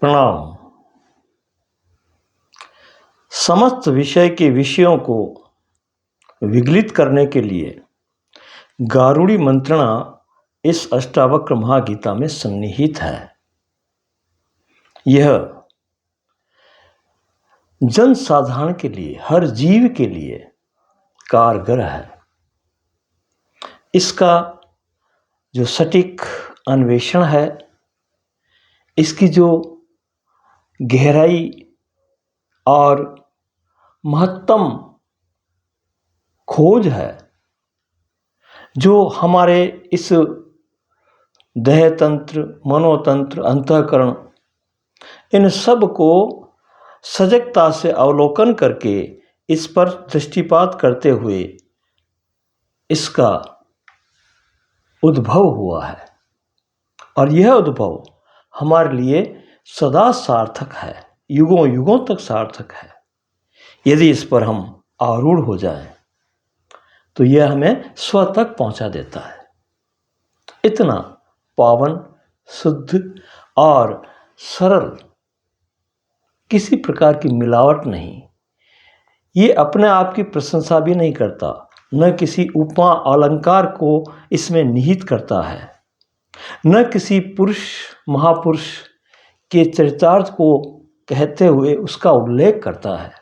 प्रणाम। समस्त विषय के विषयों को विगलित करने के लिए गारुड़ी मंत्रणा इस अष्टावक्र महागीता में सन्निहित है। यह जन साधारण के लिए, हर जीव के लिए कारगर है। इसका जो सटीक अन्वेषण है, इसकी जो गहराई और महत्तम खोज है, जो हमारे इस देह तंत्र, मनोतंत्र, अंतःकरण, इन सब को सजगता से अवलोकन करके इस पर दृष्टिपात करते हुए इसका उद्भव हुआ है। और यह उद्भव हमारे लिए सदा सार्थक है, युगों युगों तक सार्थक है। यदि इस पर हम आरूढ़ हो जाएं तो यह हमें स्व तक पहुंचा देता है। इतना पावन, शुद्ध और सरल, किसी प्रकार की मिलावट नहीं। ये अपने आप की प्रशंसा भी नहीं करता, न किसी उपमा अलंकार को इसमें निहित करता है, न किसी पुरुष महापुरुष के चरितार्थ को कहते हुए उसका उल्लेख करता है।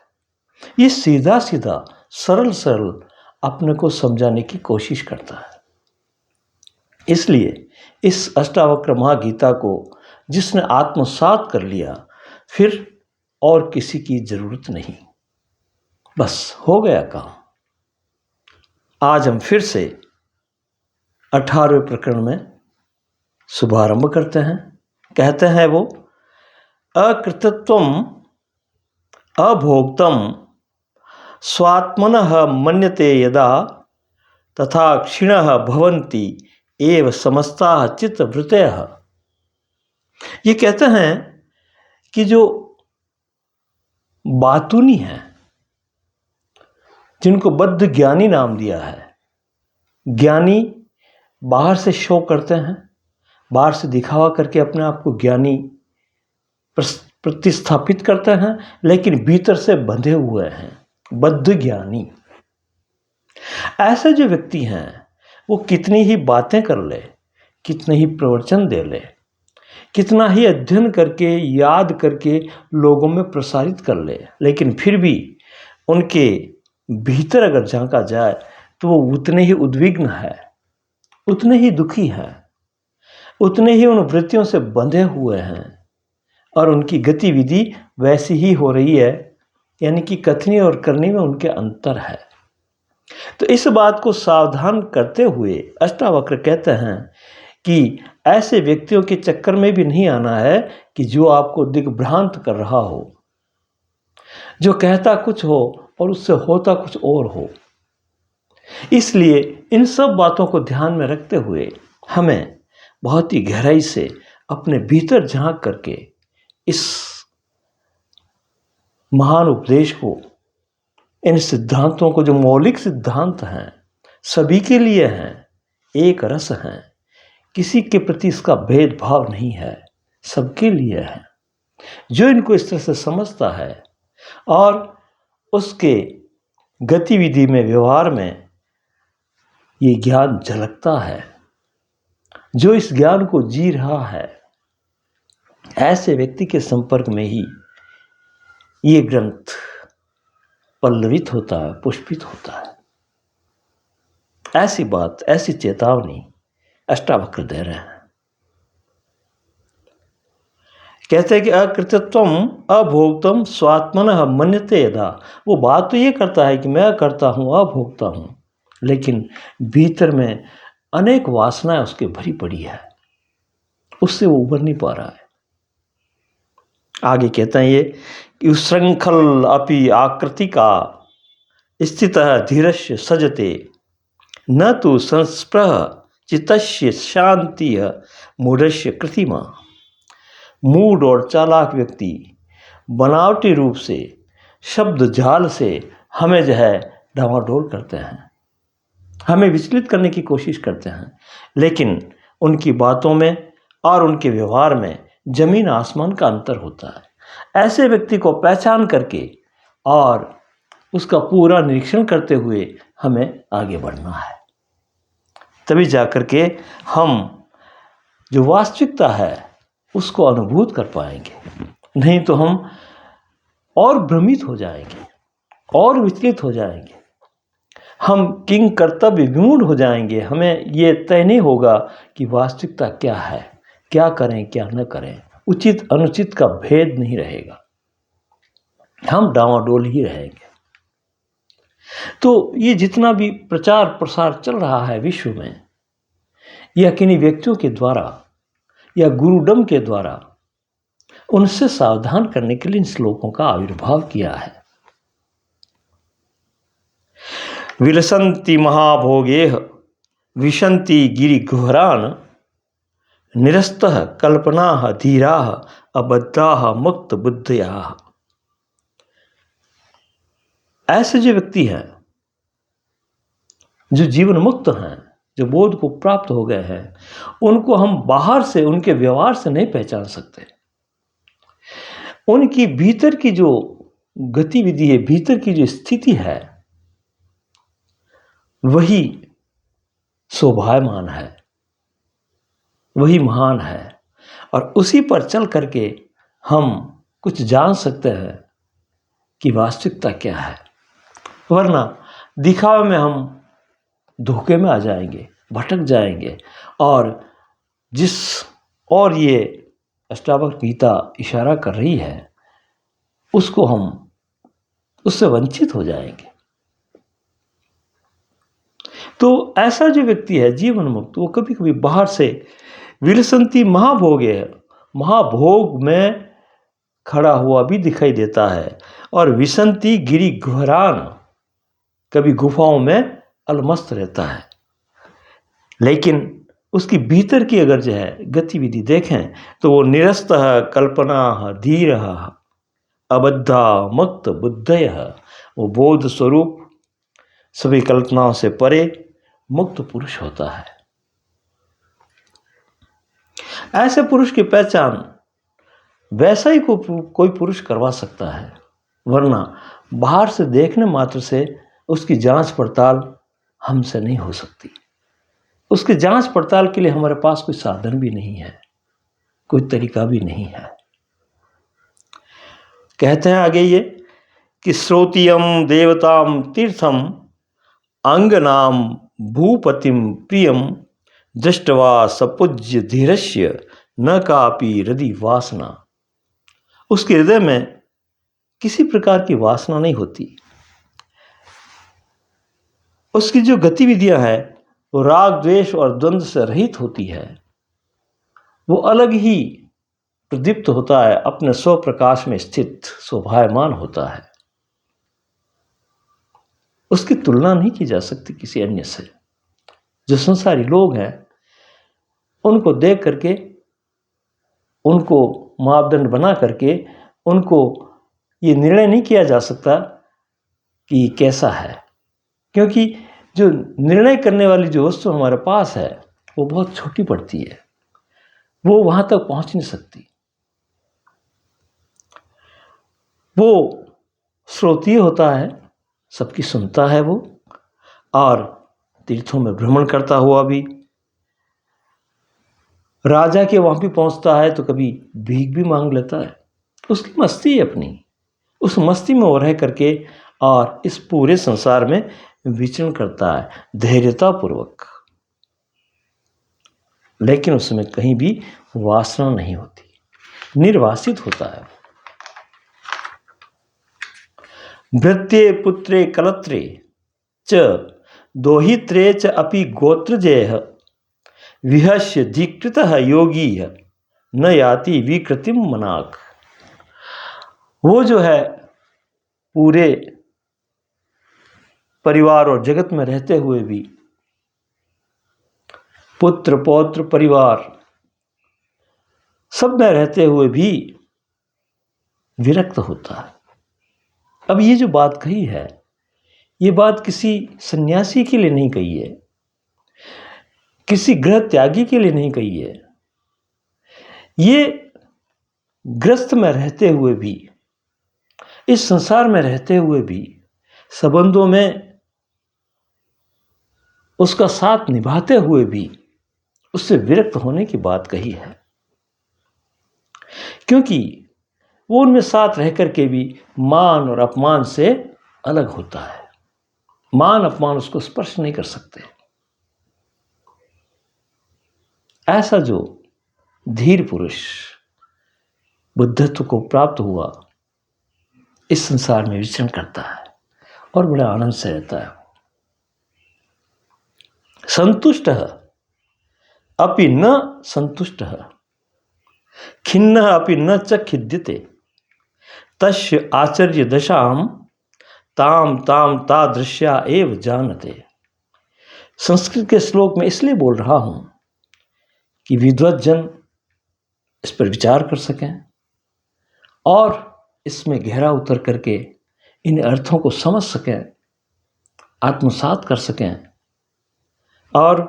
ये सीधा सीधा सरल सरल अपने को समझाने की कोशिश करता है। इसलिए इस अष्टावक्र महागीता को जिसने आत्मसात कर लिया, फिर और किसी की जरूरत नहीं, बस हो गया काम। आज हम फिर से 18वें प्रकरण में शुभारंभ करते हैं। कहते हैं वो, अकृतत्वम अभोक्तम स्वात्मनः मन्यते यदा तथा क्षीणः भवन्ति एव समस्ताः चित्तवृत्तयः। ये कहते हैं कि जो बातूनी हैं, जिनको बद्ध ज्ञानी नाम दिया है, ज्ञानी बाहर से शो करते हैं, बाहर से दिखावा करके अपने आप को ज्ञानी प्रतिस्थापित करते हैं, लेकिन भीतर से बंधे हुए हैं, बद्ध ज्ञानी। ऐसे जो व्यक्ति हैं, वो कितनी ही बातें कर ले, कितने ही प्रवचन दे ले, कितना ही अध्ययन करके, याद करके लोगों में प्रसारित कर ले, लेकिन फिर भी उनके भीतर अगर झांका जाए तो वो उतने ही उद्विग्न है, उतने ही दुखी हैं, उतने ही उन वृत्तियों से बंधे हुए हैं, और उनकी गतिविधि वैसी ही हो रही है, यानी कि कथनी और करनी में उनके अंतर है। तो इस बात को सावधान करते हुए अष्टावक्र कहते हैं कि ऐसे व्यक्तियों के चक्कर में भी नहीं आना है कि जो आपको दिग्भ्रांत कर रहा हो, जो कहता कुछ हो और उससे होता कुछ और हो। इसलिए इन सब बातों को ध्यान में रखते हुए हमें बहुत ही गहराई से अपने भीतर झांक करके इस महान उपदेश को, इन सिद्धांतों को, जो मौलिक सिद्धांत हैं, सभी के लिए हैं, एक रस हैं, किसी के प्रति इसका भेदभाव नहीं है, सबके लिए है। जो इनको इस तरह से समझता है और उसके गतिविधि में, व्यवहार में ये ज्ञान झलकता है, जो इस ज्ञान को जी रहा है, ऐसे व्यक्ति के संपर्क में ही ये ग्रंथ पल्लवित होता है, पुष्पित होता है। ऐसी बात, ऐसी चेतावनी अष्टावक्र दे रहे हैं। कहते हैं कि अकृतत्वम अभोक्तम स्वात्मनः मन्यते यदा। वो बात तो ये करता है कि मैं करता हूँ, अभोक्ता हूँ, लेकिन भीतर में अनेक वासनाएं उसके भरी पड़ी है, उससे वो उबर नहीं पा रहा है। आगे कहते हैं ये कि श्रृंखल अपि आकृति का स्थितः धीरस्य सजते न तो संस्पृह चित्तस्य शांति मूढ़स्य कृतिमा। मूढ़ और चालाक व्यक्ति बनावटी रूप से, शब्द जाल से हमें जो है डामाडोल करते हैं, हमें विचलित करने की कोशिश करते हैं, लेकिन उनकी बातों में और उनके व्यवहार में जमीन आसमान का अंतर होता है। ऐसे व्यक्ति को पहचान करके और उसका पूरा निरीक्षण करते हुए हमें आगे बढ़ना है। तभी जाकर के हम जो वास्तविकता है उसको अनुभूत कर पाएंगे। नहीं तो हम और भ्रमित हो जाएंगे और विचलित हो जाएंगे, हम किंग कर्तव्य विमूढ़ हो जाएंगे। हमें ये तय नहीं होगा कि वास्तविकता क्या है, क्या करें क्या न करें, उचित अनुचित का भेद नहीं रहेगा, हम डावाडोल ही रहेंगे। तो ये जितना भी प्रचार प्रसार चल रहा है विश्व में, यह किन्हीं व्यक्तियों के द्वारा या गुरुडम के द्वारा उनसे सावधान करने के लिए इन श्लोकों का आविर्भाव किया है। विलसन्ति महाभोगेह विशन्ति गिरिगुहरान निरस्तः कल्पनाः धीराः अबद्धाः मुक्त बुद्धयाः। ऐसे जो व्यक्ति हैं जो जीवन मुक्त हैं, जो बोध को प्राप्त हो गए हैं, उनको हम बाहर से उनके व्यवहार से नहीं पहचान सकते। उनकी भीतर की जो गतिविधि है, भीतर की जो स्थिति है, वही शोभायमान है, वही महान है। और उसी पर चल करके हम कुछ जान सकते हैं कि वास्तविकता क्या है। वरना दिखावे में हम धोखे में आ जाएंगे, भटक जाएंगे, और जिस और ये अष्टावक्र गीता इशारा कर रही है उसको हम उससे वंचित हो जाएंगे। तो ऐसा जो व्यक्ति है जीवन मुक्त, वो कभी कभी बाहर से विलसंती महाभोगे है, महाभोग में खड़ा हुआ भी दिखाई देता है, और विसंती गिरी गुहरान, कभी गुफाओं में अलमस्त रहता है। लेकिन उसकी भीतर की अगर जो है गतिविधि देखें तो वो निरस्तः कल्पना धीरः अबद्धा मुक्त बुद्धयः, वो बोध स्वरूप सभी कल्पनाओं से परे मुक्त पुरुष होता है। ऐसे पुरुष की पहचान वैसा ही कोई पुरुष करवा सकता है, वरना बाहर से देखने मात्र से उसकी जांच पड़ताल हमसे नहीं हो सकती। उसकी जांच पड़ताल के लिए हमारे पास कोई साधन भी नहीं है, कोई तरीका भी नहीं है। कहते हैं आगे ये कि श्रोतियम देवताम तीर्थम अंगनाम भूपतिम प्रियम दृष्टवा सपूज्य धीरस्य न कापि हृदि वासना। उसके हृदय में किसी प्रकार की वासना नहीं होती। उसकी जो गतिविधियां हैं वो राग द्वेष और द्वंद्व से रहित होती है। वो अलग ही प्रदीप्त होता है, अपने स्व प्रकाश में स्थित शोभायमान होता है। उसकी तुलना नहीं की जा सकती किसी अन्य से। जो संसारी लोग हैं उनको देख करके, उनको मापदंड बना करके उनको ये निर्णय नहीं किया जा सकता कि कैसा है, क्योंकि जो निर्णय करने वाली जो वस्तु हमारे पास है वो बहुत छोटी पड़ती है, वो वहां तक पहुंच नहीं सकती। वो श्रोतीय होता है, सबकी सुनता है वो, और तीर्थों में भ्रमण करता हुआ भी राजा के वहां भी पहुंचता है तो कभी भीख भी मांग लेता है। उसकी मस्ती है अपनी, उस मस्ती में वो रह करके और इस पूरे संसार में विचरण करता है धैर्यतापूर्वक, लेकिन उसमें कहीं भी वासना नहीं होती, निर्वासित होता है। भृत्ये पुत्रे कलत्रे च दोहित्रे च अपि गोत्रजेह विहस्य धिकृतः योगी न याति विकृतिम मनाक। वो जो है पूरे परिवार और जगत में रहते हुए भी, पुत्र पौत्र परिवार सब में रहते हुए भी विरक्त होता है। अब ये जो बात कही है, ये बात किसी सन्यासी के लिए नहीं कही है, किसी गृह त्यागी के लिए नहीं कही है। ये ग्रस्त में रहते हुए भी, इस संसार में रहते हुए भी, संबंधों में उसका साथ निभाते हुए भी उससे विरक्त होने की बात कही है, क्योंकि वो उनमें साथ रह करके भी मान और अपमान से अलग होता है। मान अपमान उसको स्पर्श नहीं कर सकते। ऐसा जो धीर पुरुष बुद्धत्व को प्राप्त हुआ, इस संसार में विचरण करता है और बड़े आनंद से रहता है। संतुष्ट अपि न संतुष्ट, खिन्न अपि न च खिद्यते, तस्य आचर्य दशाम ताम ताम तादृश्या एव जानते। संस्कृत के श्लोक में इसलिए बोल रहा हूं कि विद्वत जन इस पर विचार कर सकें और इसमें गहरा उतर करके इन अर्थों को समझ सकें, आत्मसात कर सकें और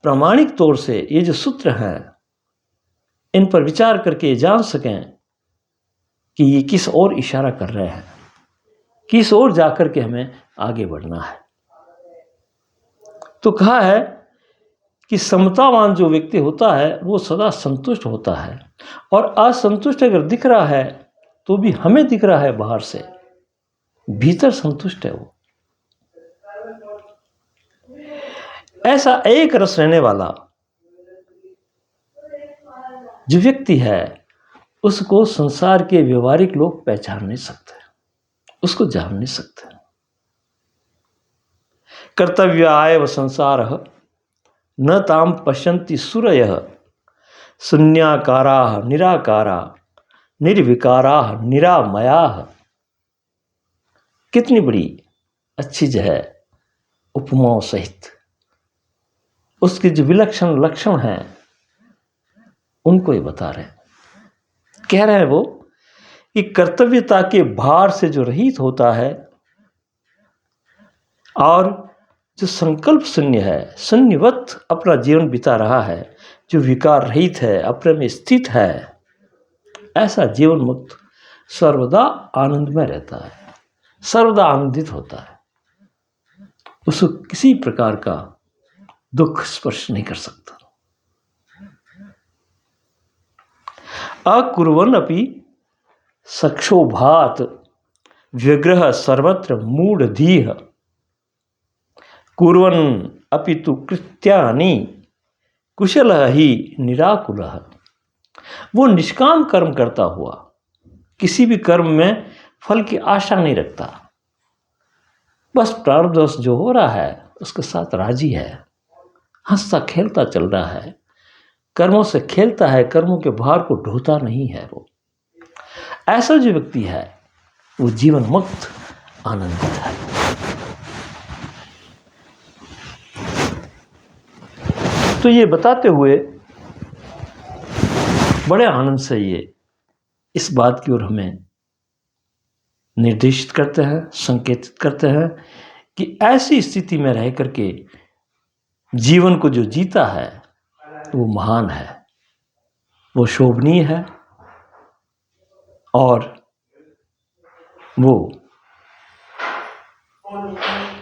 प्रामाणिक तौर से ये जो सूत्र हैं इन पर विचार करके जान सकें कि ये किस ओर इशारा कर रहे हैं, किस ओर जाकर के हमें आगे बढ़ना है। तो कहा है कि समतावान जो व्यक्ति होता है वो सदा संतुष्ट होता है, और असंतुष्ट अगर दिख रहा है तो भी हमें दिख रहा है बाहर से, भीतर संतुष्ट है वो। ऐसा एक रस रहने वाला जो व्यक्ति है उसको संसार के व्यवहारिक लोग पहचान नहीं सकते, उसको जान नहीं सकते। कर्तव्याय व संसार न ताम पश्यन्ति सूरयः, शून्याकाराः निराकारा निर्विकाराः निरामयाः। कितनी बड़ी अच्छी जो है उपमाओं सहित उसके जो विलक्षण लक्षण हैं उनको ये बता रहे हैं। कह रहे हैं वो कि कर्तव्यता के भार से जो रहित होता है और जो संकल्प शून्य है, शून्यवत अपना जीवन बिता रहा है, जो विकार रहित है, अपने में स्थित है, ऐसा जीवन मुक्त सर्वदा आनंद में रहता है, सर्वदा आनंदित होता है। उसको किसी प्रकार का दुख स्पर्श नहीं कर सकता। अकुर्वन् अपि सक्षोभात व्यग्रह सर्वत्र मूढ़धीः, कुर्वन् अपि तु कृत्यानि कुशलः ही निराकुलः। वो निष्काम कर्म करता हुआ किसी भी कर्म में फल की आशा नहीं रखता, बस प्रारब्ध जो हो रहा है उसके साथ राजी है, हंसता खेलता चल रहा है, कर्मों से खेलता है, कर्मों के भार को ढोता नहीं है। वो ऐसा जो व्यक्ति है वो जीवन मुक्त आनंदित है। तो ये बताते हुए बड़े आनंद से ये इस बात की ओर हमें निर्देशित करते हैं, संकेतित करते हैं कि ऐसी स्थिति में रह करके जीवन को जो जीता है वो महान है, वो शोभनीय है और वो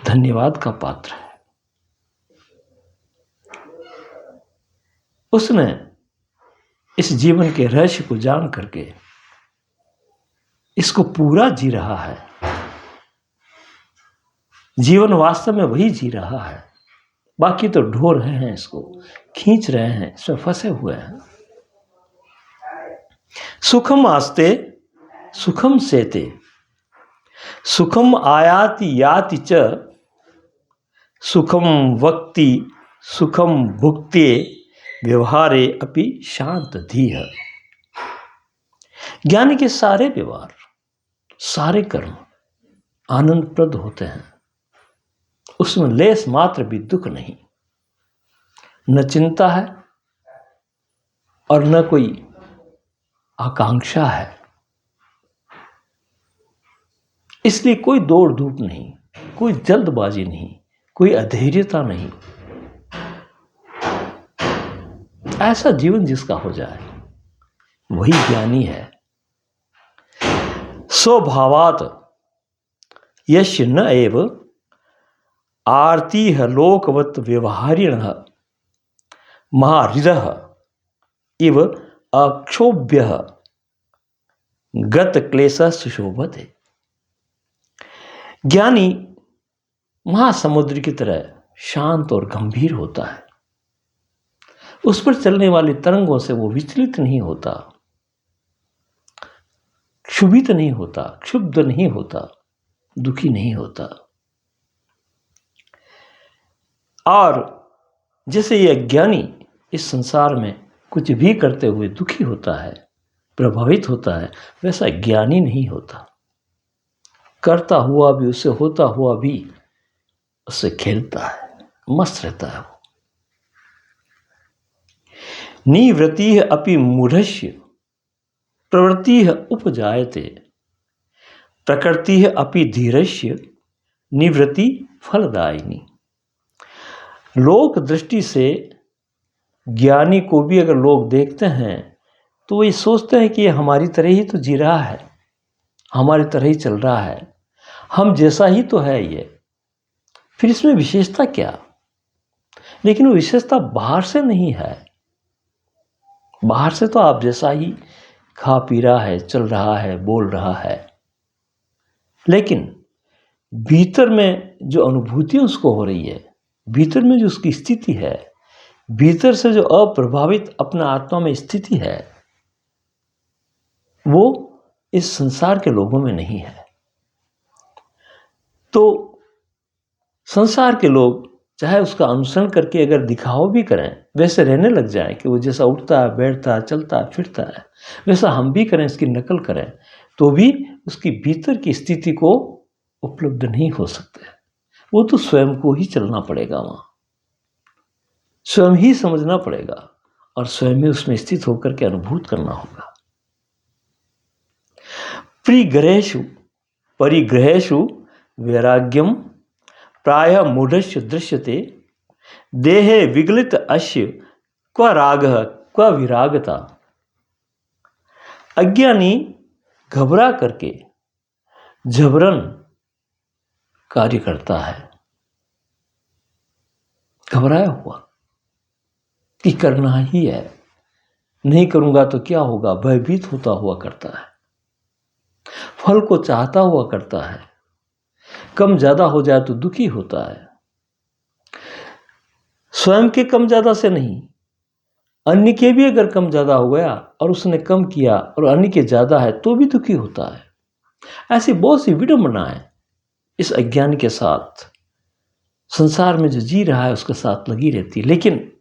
धन्यवाद का पात्र है। उसने इस जीवन के रहस्य को जान करके इसको पूरा जी रहा है। जीवन वास्तव में वही जी रहा है, बाकी तो ढो रहे हैं, इसको खींच रहे हैं, इसमें फंसे हुए हैं। सुखम आस्ते सुखम सेते, सुखम आयाति याति च, सुखम वक्ति सुखम भुक्ते व्यवहारे अपि शांत धीः। ज्ञानी के सारे व्यवहार, सारे कर्म आनंदप्रद होते हैं, उसमें लेस मात्र भी दुख नहीं, न चिंता है और न कोई आकांक्षा है। इसलिए कोई दौड़ धूप नहीं, कोई जल्दबाजी नहीं, कोई अधैर्यता नहीं। ऐसा जीवन जिसका हो जाए वही ज्ञानी है, स्वभावात् यस्य न एव आर्तिः लोकवत् व्यवहारिणः महाहृदः इव अक्षोभ्यः गत क्लेशः सुशोभते। ज्ञानी महासमुद्र की तरह शांत और गंभीर होता है। उस पर चलने वाली तरंगों से वो विचलित नहीं होता, क्षुभित नहीं होता, क्षुब्ध नहीं होता, दुखी नहीं होता। और जैसे ये अज्ञानी इस संसार में कुछ भी करते हुए दुखी होता है, प्रभावित होता है, वैसा ज्ञानी नहीं होता। करता हुआ भी, उससे होता हुआ भी उससे खेलता है, मस्त रहता है वो। निवृत्ति अपि मूढ़स्य प्रवृत्ति उपजायते प्रकृति अपि धीरस्य निवृत्ति फलदायिनी। लोक दृष्टि से ज्ञानी को भी अगर लोग देखते हैं तो वो ये सोचते हैं कि ये हमारी तरह ही तो जी रहा है, हमारी तरह ही चल रहा है, हम जैसा ही तो है ये, फिर इसमें विशेषता क्या। लेकिन वो विशेषता बाहर से नहीं है। बाहर से तो आप जैसा ही खा पी रहा है, चल रहा है, बोल रहा है, लेकिन भीतर में जो अनुभूति उसको हो रही है, भीतर में जो उसकी स्थिति है, भीतर से जो अप्रभावित अपना आत्मा में स्थिति है, वो इस संसार के लोगों में नहीं है। तो संसार के लोग चाहे उसका अनुसरण करके अगर दिखावा भी करें, वैसे रहने लग जाए कि वो जैसा उठता है, बैठता है, चलता है, फिरता है, वैसा हम भी करें, इसकी नकल करें, तो भी उसकी भीतर की स्थिति को उपलब्ध नहीं हो सकते। वो तो स्वयं को ही चलना पड़ेगा, वहाँ स्वयं ही समझना पड़ेगा और स्वयं में उसमें स्थित होकर के अनुभूत करना होगा। परिग्रहेषु परिग्रहेषु वैराग्यम प्रायः मूढ़स्य दृश्यते देहे विगलित अस्य क्व रागः क्व विरागता। अज्ञानी घबरा करके जबरन कार्य करता है, घबराया हुआ कि करना ही है, नहीं करूंगा तो क्या होगा, भयभीत होता हुआ करता है, फल को चाहता हुआ करता है, कम ज्यादा हो जाए तो दुखी होता है। स्वयं के कम ज्यादा से नहीं, अन्य के भी अगर कम ज्यादा हो गया और उसने कम किया और अन्य के ज्यादा है तो भी दुखी होता है। ऐसी बहुत सी विडंबनाएं इस अज्ञान के साथ संसार में जो जी रहा है उसके साथ लगी रहती है। लेकिन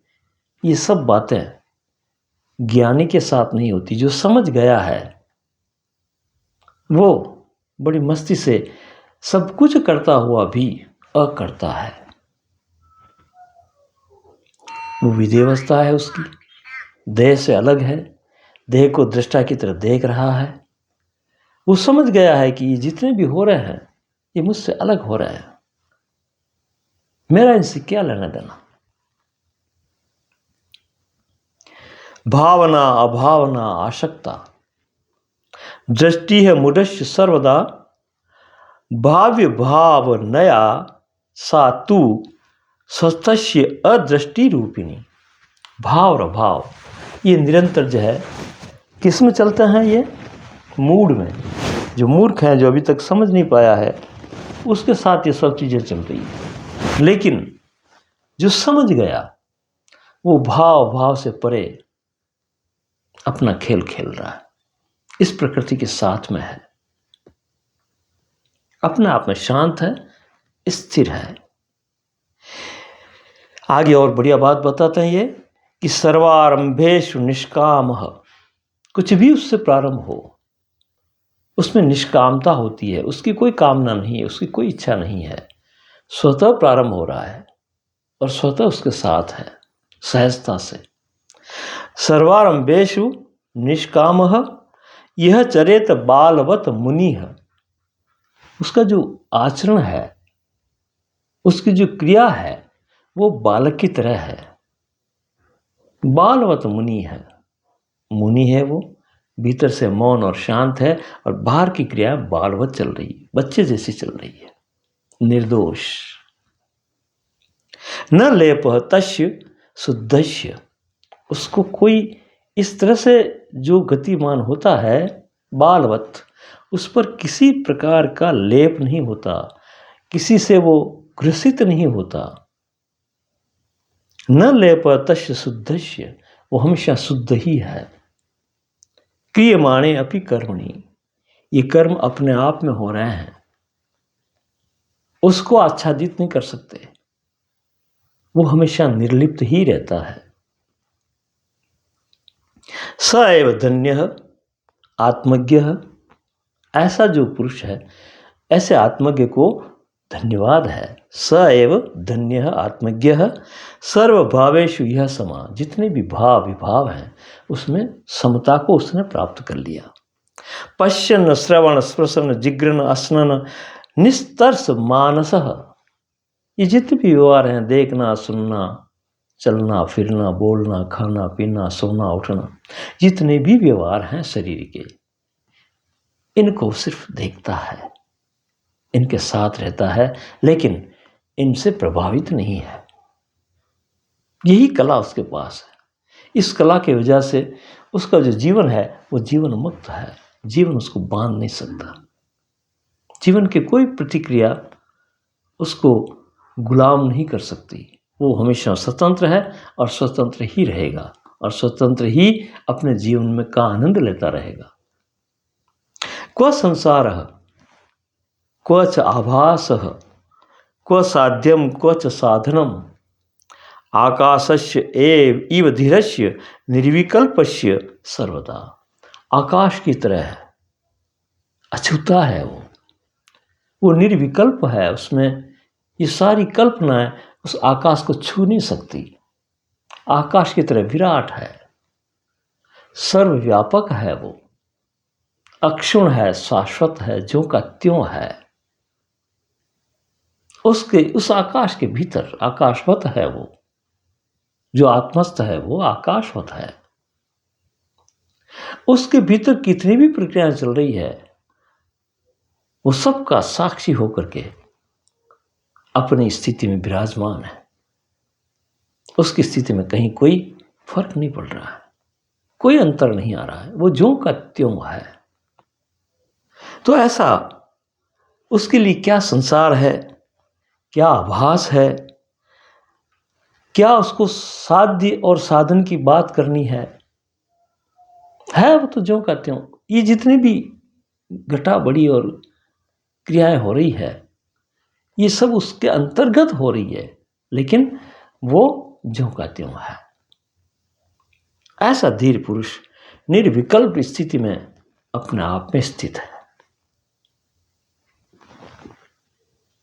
ये सब बातें ज्ञानी के साथ नहीं होती। जो समझ गया है वो बड़ी मस्ती से सब कुछ करता हुआ भी अकर्ता है। वो विदेवस्था है उसकी, देह से अलग है, देह को दृष्टा की तरह देख रहा है। वो समझ गया है कि ये जितने भी हो रहे हैं ये मुझसे अलग हो रहे हैं, मेरा इनसे क्या लेना देना। भावना अभावना आशक्ता दृष्टि है मूढ़स्य सर्वदा भाव्य भाव नया सा तू स्वस्थस्य अदृष्टि रूपिणी। भाव और अभाव ये निरंतर जो है किस में चलते हैं, ये मूड में। जो मूर्ख है, जो अभी तक समझ नहीं पाया है, उसके साथ ये सब चीज़ें चल रही है। लेकिन जो समझ गया वो भाव भाव से परे अपना खेल खेल रहा है, इस प्रकृति के साथ में है, अपने आप में शांत है, स्थिर है। आगे और बढ़िया बात बताते हैं ये कि सर्वारंभेषु निष्काम, कुछ भी उससे प्रारंभ हो उसमें निष्कामता होती है, उसकी कोई कामना नहीं है, उसकी कोई इच्छा नहीं है, स्वतः प्रारंभ हो रहा है और स्वतः उसके साथ है, सहजता से। सर्वारंभेषु निष्कामः यह चरेत बालवत मुनिः, उसका जो आचरण है, उसकी जो क्रिया है वो बालक की तरह है। बालवत मुनि है, मुनि है वो, भीतर से मौन और शांत है और बाहर की क्रिया बालवत चल रही है, बच्चे जैसी चल रही है, निर्दोष। न लेपः तस्य शुद्धस्य, उसको कोई इस तरह से जो गतिमान होता है बालवत, उस पर किसी प्रकार का लेप नहीं होता, किसी से वो ग्रसित नहीं होता। न लेपः तस्य शुद्धस्य, वो हमेशा शुद्ध ही है। क्रियमाणे अपि कर्मणि, ये कर्म अपने आप में हो रहे हैं, उसको आच्छादित नहीं कर सकते, वो हमेशा निर्लिप्त ही रहता है। स एव धन्यः आत्मज्ञः, ऐसा जो पुरुष है, ऐसे आत्मज्ञ को धन्यवाद है। स एव धन्यः आत्मज्ञः सर्वभावेषु यह समा, जितने भी भाव विभाव हैं उसमें समता को उसने प्राप्त कर लिया। पश्यन् श्रवण स्पृशन जिग्रन असनन निस्तर्स मानसः, ये जितने भी व्यवहार हैं, देखना सुनना चलना फिरना बोलना खाना पीना सोना उठना, जितने भी व्यवहार हैं शरीर के, इनको सिर्फ देखता है, इनके साथ रहता है, लेकिन इनसे प्रभावित नहीं है। यही कला उसके पास है। इस कला की वजह से उसका जो जीवन है वो जीवन मुक्त है, जीवन उसको बांध नहीं सकता। जीवन की कोई प्रतिक्रिया उसको गुलाम नहीं कर सकती, वो हमेशा स्वतंत्र है और स्वतंत्र ही रहेगा और स्वतंत्र ही अपने जीवन में का आनंद लेता रहेगा। क्व संसारः क्व च आभासः क्व साध्यम क्व च साधनम आकाशस्य इव धीरस्य निर्विकल्पस्य सर्वदा, आकाश की तरह है, अछूता है वो निर्विकल्प है, उसमें ये सारी कल्पनाएं उस आकाश को छू नहीं सकती। आकाश की तरह विराट है, सर्वव्यापक है, वो अक्षुण है, शाश्वत है, ज्यों का त्यों है। उसके उस आकाश के भीतर आकाशवत है, वो जो आत्मस्थ है वो आकाशवत है। उसके भीतर कितनी भी प्रक्रियाएं चल रही है, वो सबका साक्षी होकर के अपनी स्थिति में विराजमान है। उसकी स्थिति में कहीं कोई फर्क नहीं पड़ रहा है, कोई अंतर नहीं आ रहा है, वो ज्यों का त्यों है। तो ऐसा उसके लिए क्या संसार है, क्या आभास है, क्या उसको साध्य और साधन की बात करनी है वो तो ज्यों का त्यों। ये जितनी भी घटा बड़ी और क्रियाएं हो रही है, ये सब उसके अंतर्गत हो रही है, लेकिन वो ज्यों का त्यों है। ऐसा धीर पुरुष निर्विकल्प स्थिति में अपने आप में स्थित है।